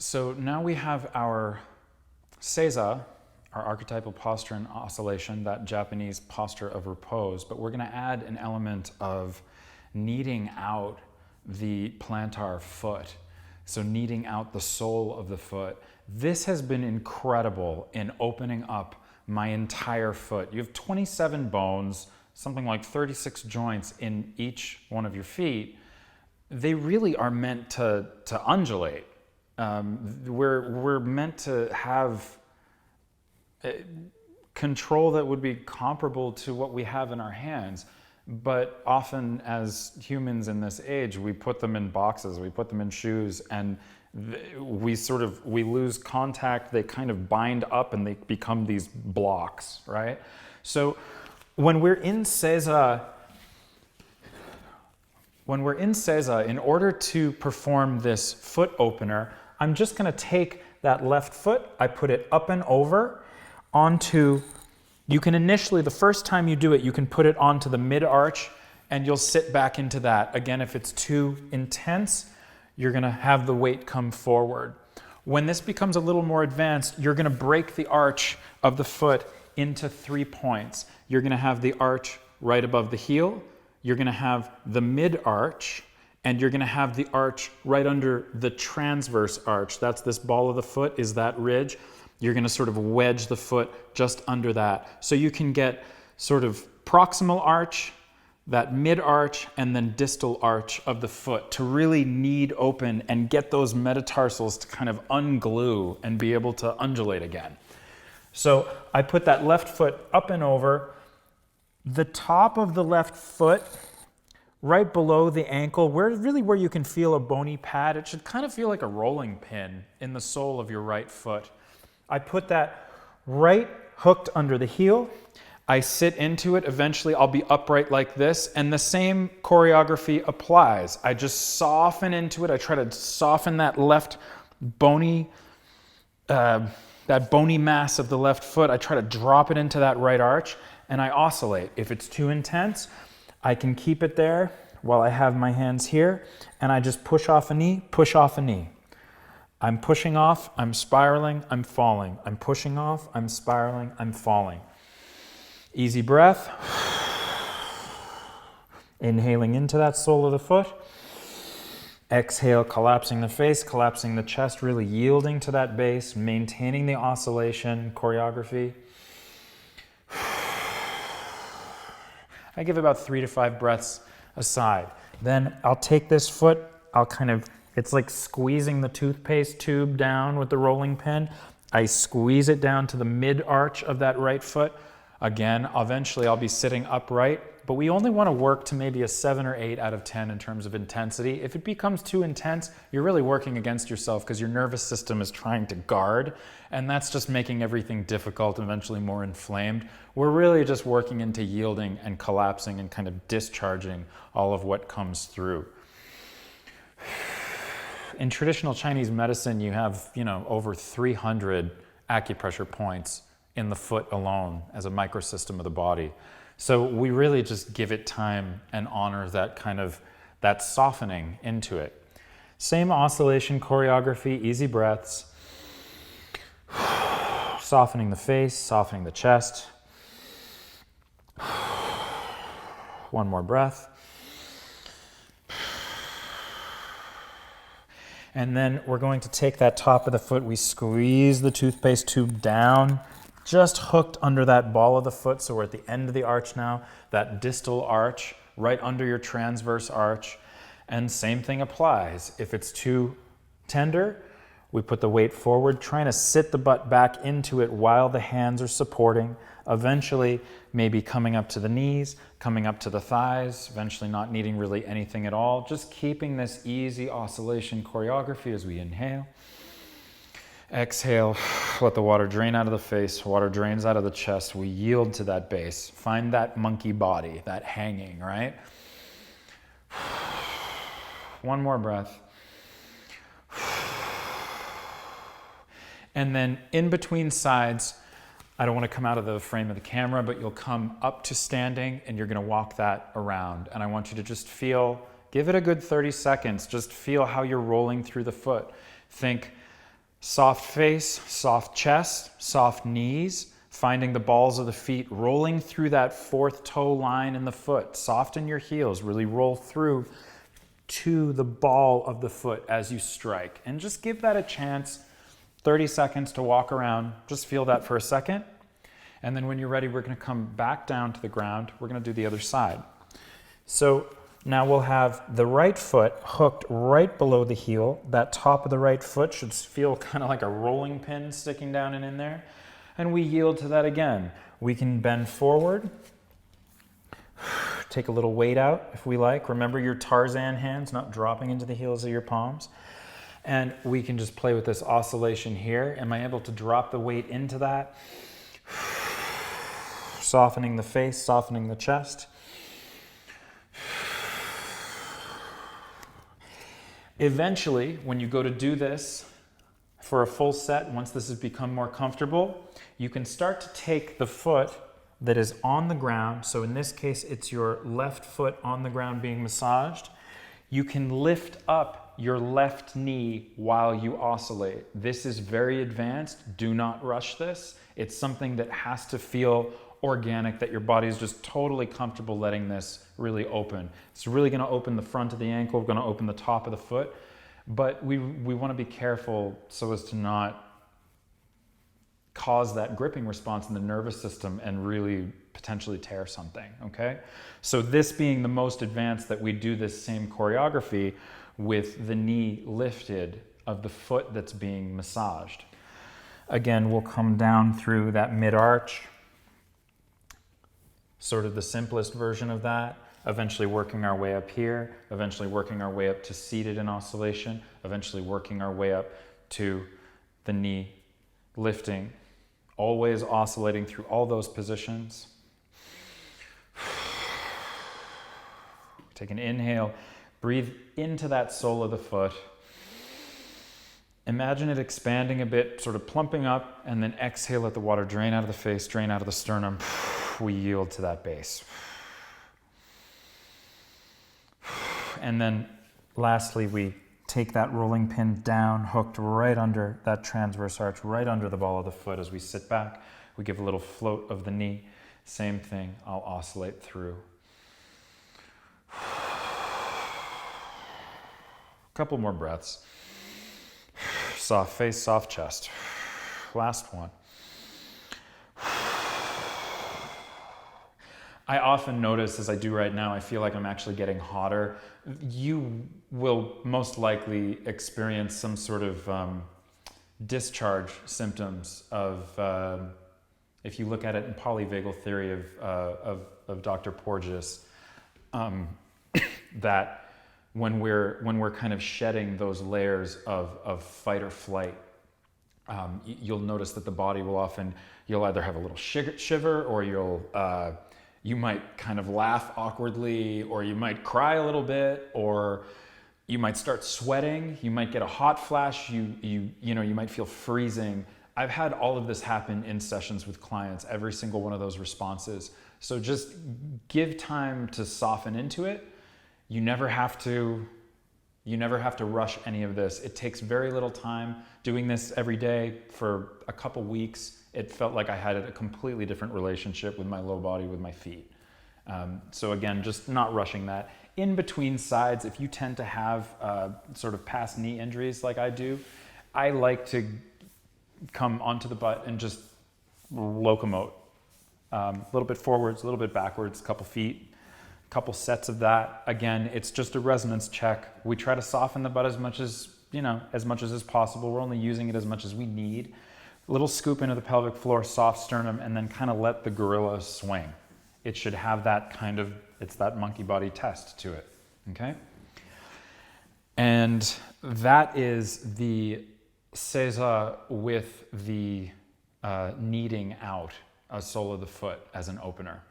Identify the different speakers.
Speaker 1: So now we have our Seiza, our archetypal posture and oscillation, that Japanese posture of repose, but we're going to add an element of kneading out the plantar foot. So kneading out the sole of the foot. This has been incredible in opening up my entire foot. You have 27 bones, something like 36 joints in each one of your feet. They really are meant to undulate. We're meant to have control that would be comparable to what we have in our hands. But often as humans in this age, we put them in boxes, we put them in shoes, and we lose contact, they kind of bind up and they become these blocks, right? So when we're in Seiza, in order to perform this foot opener, I'm just gonna take that left foot, I put it up and over onto, you can initially, the first time you do it, you can put it onto the mid-arch and you'll sit back into that. Again, if it's too intense, you're gonna have the weight come forward. When this becomes a little more advanced, you're gonna break the arch of the foot into 3 points. You're gonna have the arch right above the heel, you're gonna have the mid-arch, and you're gonna have the arch right under the transverse arch. That's this ball of the foot, is that ridge. You're gonna sort of wedge the foot just under that. So you can get sort of proximal arch, that mid-arch, and then distal arch of the foot to really knead open and get those metatarsals to kind of unglue and be able to undulate again. So I put that left foot up and over. The top of the left foot, right below the ankle, where you can feel a bony pad, it should kind of feel like a rolling pin in the sole of your right foot. I put that right hooked under the heel. I sit into it. Eventually I'll be upright like this, and the same choreography applies. I just soften into it. I try to soften that left bony, that bony mass of the left foot. I try to drop it into that right arch, and I oscillate. If it's too intense, I can keep it there while I have my hands here, and I just push off a knee, push off a knee. I'm pushing off, I'm spiraling, I'm falling. I'm pushing off, I'm spiraling, I'm falling. Easy breath. Inhaling into that sole of the foot. Exhale, collapsing the face, collapsing the chest, really yielding to that base, maintaining the oscillation choreography. I give about 3 to 5 breaths aside. Then I'll take this foot, it's like squeezing the toothpaste tube down with the rolling pin. I squeeze it down to the mid-arch of that right foot. Again, eventually I'll be sitting upright, but we only want to work to maybe a 7 or 8 out of 10 in terms of intensity. If it becomes too intense, you're really working against yourself because your nervous system is trying to guard, and that's just making everything difficult and eventually more inflamed. We're really just working into yielding and collapsing and kind of discharging all of what comes through. In traditional Chinese medicine, you have, over 300 acupressure points in the foot alone as a microsystem of the body. So we really just give it time and honor that softening into it. Same oscillation choreography, easy breaths. Softening the face, softening the chest. One more breath. And then we're going to take that top of the foot, we squeeze the toothpaste tube down, just hooked under that ball of the foot, so we're at the end of the arch now, that distal arch, right under your transverse arch, and same thing applies. If it's too tender, we put the weight forward, trying to sit the butt back into it while the hands are supporting, eventually maybe coming up to the knees, coming up to the thighs, eventually not needing really anything at all, just keeping this easy oscillation choreography as we inhale. Exhale, let the water drain out of the face, water drains out of the chest, we yield to that base. Find that monkey body, that hanging, right? One more breath. And then in between sides, I don't want to come out of the frame of the camera, but you'll come up to standing and you're going to walk that around. And I want you to just feel, give it a good 30 seconds, just feel how you're rolling through the foot. Think, Soft face, soft chest, soft knees, finding the balls of the feet, rolling through that fourth toe line in the foot. Soften your heels, really roll through to the ball of the foot as you strike. And just give that a chance, 30 seconds to walk around. Just feel that for a second. And then when you're ready, we're gonna come back down to the ground. We're gonna do the other side. So now we'll have the right foot hooked right below the heel. That top of the right foot should feel kind of like a rolling pin sticking down and in there. And we yield to that again. We can bend forward, take a little weight out if we like. Remember your Tarzan hands not dropping into the heels of your palms. And we can just play with this oscillation here. Am I able to drop the weight into that? Softening the face, softening the chest. Eventually, when you go to do this for a full set, once this has become more comfortable, you can start to take the foot that is on the ground. So in this case, it's your left foot on the ground being massaged. You can lift up your left knee while you oscillate. This is very advanced. Do not rush this. It's something that has to feel organic, that your body is just totally comfortable letting this really open. It's really going to open the front of the ankle, going to open the top of the foot, but we want to be careful so as to not cause that gripping response in the nervous system and really potentially tear something, okay? So this being the most advanced, that we do this same choreography with the knee lifted of the foot that's being massaged. Again, we'll come down through that mid-arch, sort of the simplest version of that, eventually working our way up here, eventually working our way up to seated in oscillation, eventually working our way up to the knee lifting, always oscillating through all those positions. Take an inhale, breathe into that sole of the foot. Imagine it expanding a bit, sort of plumping up, and then exhale, let the water drain out of the face, drain out of the sternum. We yield to that base. And then lastly, we take that rolling pin down, hooked right under that transverse arch, right under the ball of the foot. As we sit back, we give a little float of the knee. Same thing, I'll oscillate through. A couple more breaths. Soft face, soft chest. Last one. I often notice, as I do right now, I feel like I'm actually getting hotter. You will most likely experience some sort of discharge symptoms of, if you look at it in polyvagal theory of Dr. Porges, that when we're kind of shedding those layers of fight or flight, you'll notice that the body will often, you'll either have a little shiver, or you might kind of laugh awkwardly, or you might cry a little bit, or you might start sweating, you might get a hot flash, you might feel freezing. I've had all of this happen in sessions with clients, every single one of those responses. So just give time to soften into it. You never have to rush any of this. It takes very little time. Doing this every day for a couple weeks, it felt like I had a completely different relationship with my low body, with my feet. So again, just not rushing that. In between sides, if you tend to have sort of past knee injuries like I do, I like to come onto the butt and just locomote. A little bit forwards, a little bit backwards, a couple feet, a couple sets of that. Again, it's just a resonance check. We try to soften the butt as much as is possible. We're only using it as much as we need. A little scoop into the pelvic floor, soft sternum, and then kind of let the gorilla swing. It should have that kind of, it's that monkey body test to it, okay? And that is the Seiza with the kneading out a sole of the foot as an opener.